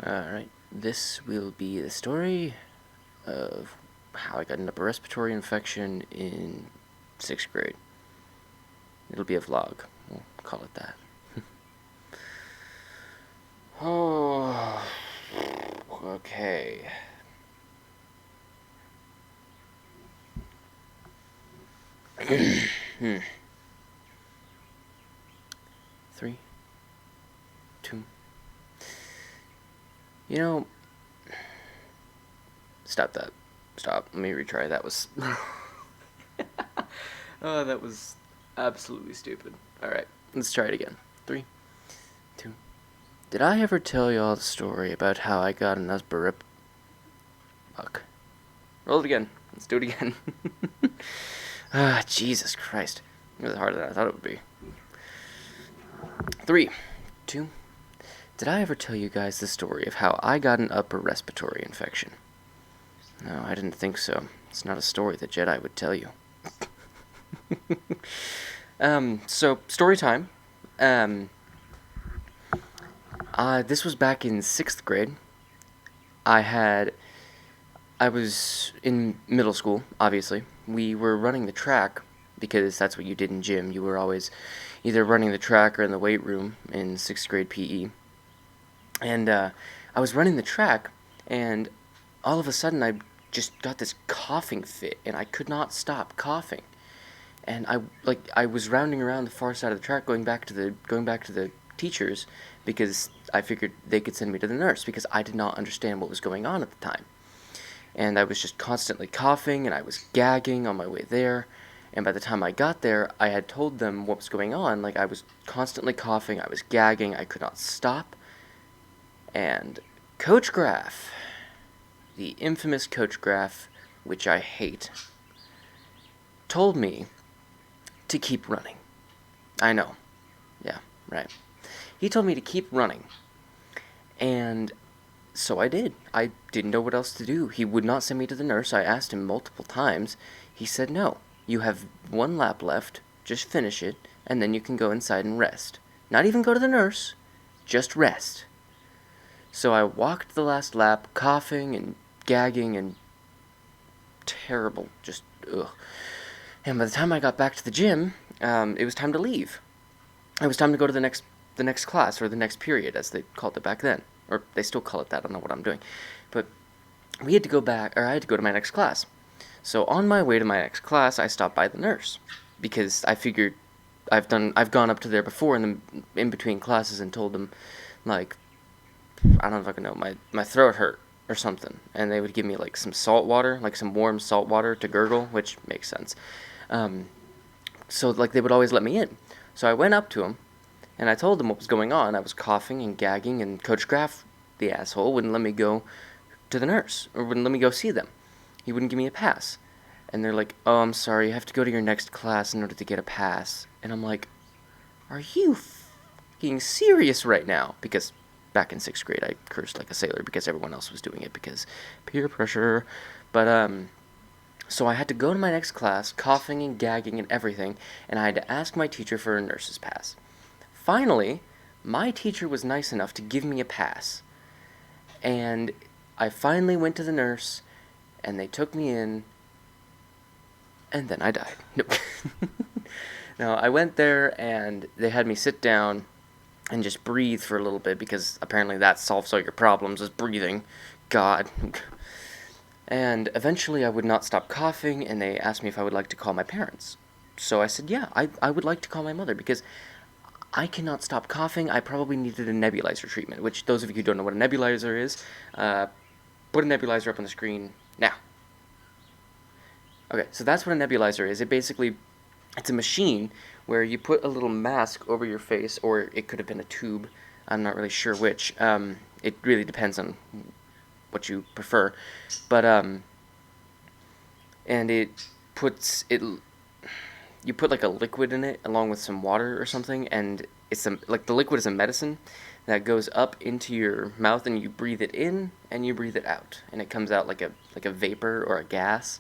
Alright, this will be the story of how I got an upper respiratory infection in 6th grade. It'll be a vlog, we'll call it that. Oh, okay. Three, two. You know, stop that. Stop. Let me retry. That was. Oh, that was absolutely stupid. Alright, let's try it again. 3, 2. Did I ever tell y'all the story about how I got an Fuck. Roll it again. Let's do it again. Jesus Christ. It was harder than I thought it would be. 3, 2. Did I ever tell you guys the story of how I got an upper respiratory infection? No, I didn't think so. It's not a story the Jedi would tell you. So, story time. This was back in 6th grade. I was in middle school, obviously. We were running the track, because that's what you did in gym. You were always either running the track or in the weight room in 6th grade PE. And, I was running the track, and all of a sudden I just got this coughing fit, and I could not stop coughing. And I was rounding around the far side of the track, going back to the teachers, because I figured they could send me to the nurse, because I did not understand what was going on at the time. And I was just constantly coughing, and I was gagging on my way there. And by the time I got there, I had told them what was going on. Like, I was constantly coughing, I was gagging, I could not stop. And Coach Graff, the infamous Coach Graff, which I hate, told me to keep running. I know. Yeah, right. He told me to keep running. And so I did. I didn't know what else to do. He would not send me to the nurse. I asked him multiple times. He said, no, you have 1 lap left. Just finish it, and then you can go inside and rest. Not even go to the nurse. Just rest. So I walked the last lap, coughing and gagging and terrible. Just, ugh. And by the time I got back to the gym, it was time to leave. It was time to go to the next class, or the next period, as they called it back then. Or they still call it that, I don't know what I'm doing. But I had to go to my next class. So on my way to my next class, I stopped by the nurse, because I figured I've gone up to there before in between classes and told them, like, I don't fucking know, my throat hurt or something, and they would give me like some salt water, like some warm salt water to gurgle, which makes sense. So like they would always let me in. So I went up to him, and I told them what was going on. I was coughing and gagging, and Coach Graff, the asshole, wouldn't let me go to the nurse, or wouldn't let me go see them. He wouldn't give me a pass. And they're like, oh, I'm sorry, you have to go to your next class in order to get a pass. And I'm like, are you fucking serious right now? Because back in 6th grade, I cursed like a sailor because everyone else was doing it because peer pressure. But, so I had to go to my next class, coughing and gagging and everything, and I had to ask my teacher for a nurse's pass. Finally, my teacher was nice enough to give me a pass. And I finally went to the nurse, and they took me in, and then I died. Nope. No, I went there, and they had me sit down and just breathe for a little bit, because apparently that solves all your problems, is breathing. God. And eventually I would not stop coughing, and they asked me if I would like to call my parents. So I said, yeah, I would like to call my mother, because I cannot stop coughing. I probably needed a nebulizer treatment, which those of you who don't know what a nebulizer is, put a nebulizer up on the screen now. Okay, so that's what a nebulizer is. It's a machine where you put a little mask over your face, or it could have been a tube. I'm not really sure which. It really depends on what you prefer. But, and you put like a liquid in it along with some water or something, and the liquid is a medicine that goes up into your mouth, and you breathe it in and you breathe it out, and it comes out like a vapor or a gas,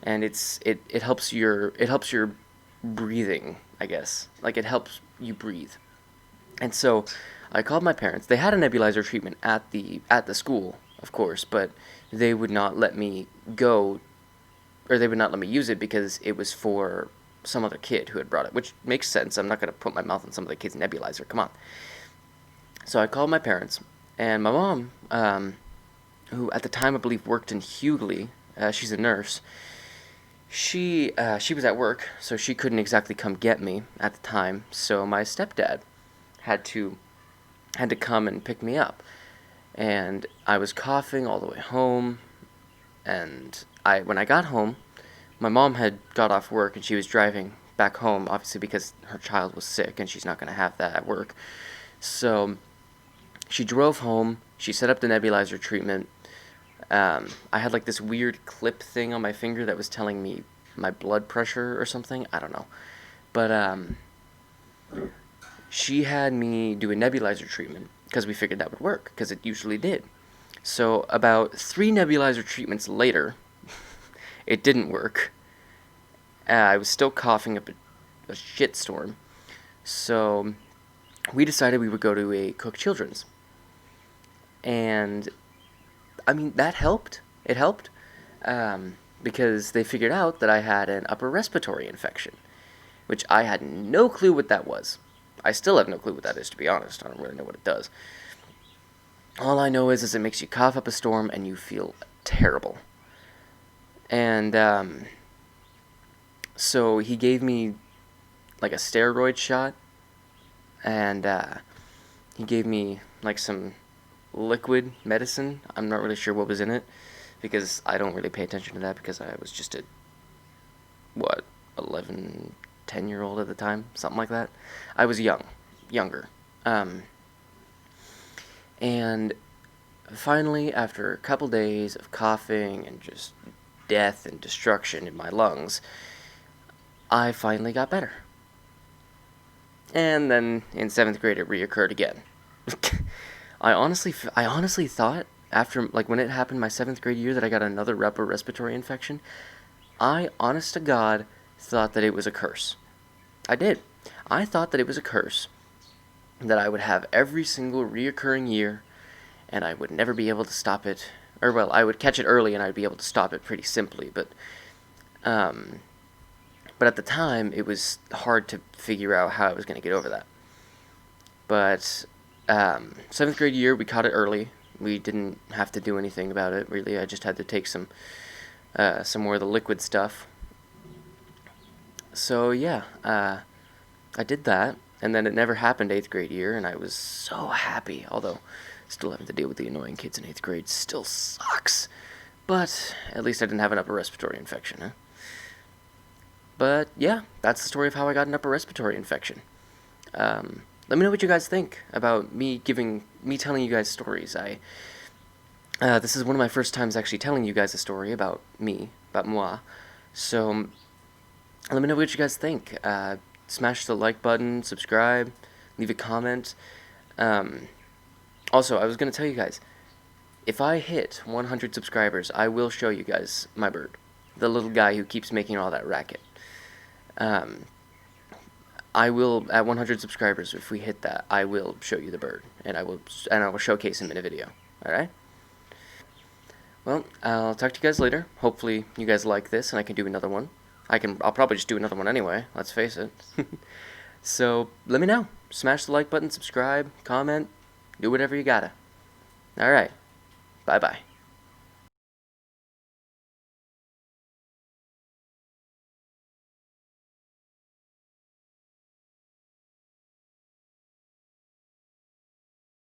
and it helps your breathing, I guess. Like, it helps you breathe. And so I called my parents. They had a nebulizer treatment at the school, of course, but they would not let me go, or they would not let me use it because it was for some other kid who had brought it, which makes sense. I'm not going to put my mouth on some other kid's nebulizer. Come on. So I called my parents, and my mom, who at the time I believe worked in Hughley, she's a nurse. She was at work, so she couldn't exactly come get me at the time. So my stepdad had to come and pick me up, and I was coughing all the way home. And when I got home, my mom had got off work and she was driving back home, obviously because her child was sick and she's not going to have that at work. So she drove home. She set up the nebulizer treatment. I had like this weird clip thing on my finger that was telling me my blood pressure or something. I don't know. But she had me do a nebulizer treatment because we figured that would work, because it usually did. So about 3 nebulizer treatments later, it didn't work. I was still coughing up a shitstorm. So we decided we would go to a Cook Children's. And I mean, that helped. It helped. Because they figured out that I had an upper respiratory infection, which I had no clue what that was. I still have no clue what that is, to be honest. I don't really know what it does. All I know is it makes you cough up a storm and you feel terrible. And so he gave me like a steroid shot, and he gave me like some liquid medicine. I'm not really sure what was in it, because I don't really pay attention to that, because I was just a 11, 10-year-old at the time, something like that. I was younger. And finally, after a couple days of coughing and just death and destruction in my lungs, I finally got better. And then in 7th grade, it reoccurred again. I honestly thought, after, like, when it happened my 7th grade year, that I got another upper respiratory infection. I, honest to God, thought that it was a curse. I did. I thought that it was a curse, that I would have every single reoccurring year, and I would never be able to stop it. Or, well, I would catch it early and I'd be able to stop it pretty simply, but at the time, it was hard to figure out how I was going to get over that. But 7th grade year, we caught it early. We didn't have to do anything about it, really. I just had to take some more of the liquid stuff. So, yeah, I did that, and then it never happened 8th grade year, and I was so happy, although still having to deal with the annoying kids in 8th grade still sucks. But at least I didn't have an upper respiratory infection, huh? But, yeah, that's the story of how I got an upper respiratory infection. Let me know what you guys think about me telling you guys stories. This is one of my first times actually telling you guys a story about me, about moi. So, let me know what you guys think. Smash the like button, subscribe, leave a comment. Also, I was going to tell you guys, if I hit 100 subscribers, I will show you guys my bird. The little guy who keeps making all that racket. I will, at 100 subscribers, if we hit that, I will show you the bird, and I will showcase him in a video. Alright? Well, I'll talk to you guys later. Hopefully you guys like this and I can do another one. I'll probably just do another one anyway, let's face it. So, let me know. Smash the like button, subscribe, comment, do whatever you gotta. Alright. Bye-bye.